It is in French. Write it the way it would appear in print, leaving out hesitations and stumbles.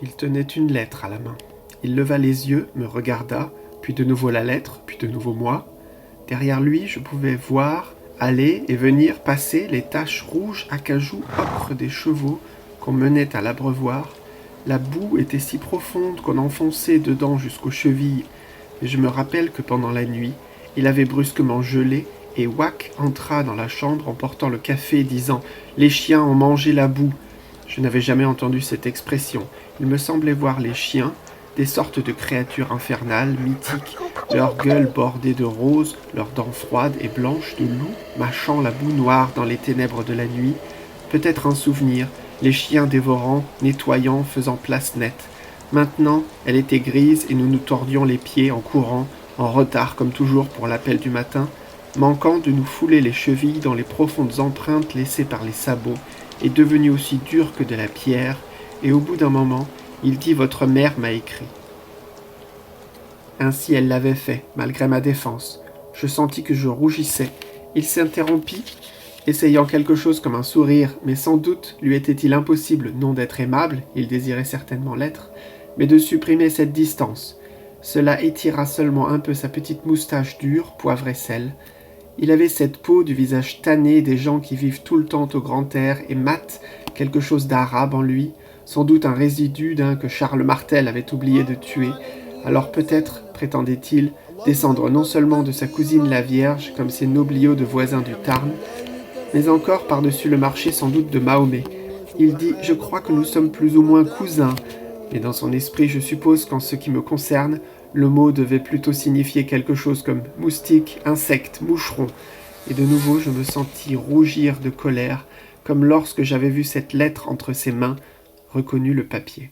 Il tenait une lettre à la main. Il leva les yeux, me regarda, puis de nouveau la lettre, puis de nouveau moi. Derrière lui, je pouvais voir aller et venir passer les taches rouges acajou ocre des chevaux qu'on menait à l'abreuvoir. La boue était si profonde qu'on enfonçait dedans jusqu'aux chevilles, et je me rappelle que pendant la nuit, il avait brusquement gelé, et Wack entra dans la chambre en portant le café, disant « Les chiens ont mangé la boue ». Je n'avais jamais entendu cette expression. Il me semblait voir les chiens, des sortes de créatures infernales, mythiques, leurs gueules bordées de roses, leurs dents froides et blanches de loup, mâchant la boue noire dans les ténèbres de la nuit. Peut-être un souvenir, les chiens dévorant, nettoyant, faisant place nette. Maintenant, elle était grise et nous nous tordions les pieds en courant, en retard comme toujours pour l'appel du matin, manquant de nous fouler les chevilles dans les profondes empreintes laissées par les sabots, et devenu aussi dur que de la pierre, et au bout d'un moment, il dit « Votre mère m'a écrit ». Ainsi elle l'avait fait, malgré ma défense. Je sentis que je rougissais. Il s'interrompit, essayant quelque chose comme un sourire, mais sans doute lui était-il impossible non d'être aimable, il désirait certainement l'être, mais de supprimer cette distance. Cela étira seulement un peu sa petite moustache dure, poivre et sel. Il avait cette peau du visage tanné des gens qui vivent tout le temps au grand air et mat quelque chose d'arabe en lui, sans doute un résidu d'un que Charles Martel avait oublié de tuer. Alors peut-être, prétendait-il, descendre non seulement de sa cousine la Vierge, comme ces nobliaux de voisins du Tarn, mais encore par-dessus le marché sans doute de Mahomet. Il dit « Je crois que nous sommes plus ou moins cousins », mais dans son esprit je suppose qu'en ce qui me concerne, le mot devait plutôt signifier quelque chose comme moustique, insecte, moucheron, et de nouveau je me sentis rougir de colère, comme lorsque j'avais vu cette lettre entre ses mains, reconnu le papier.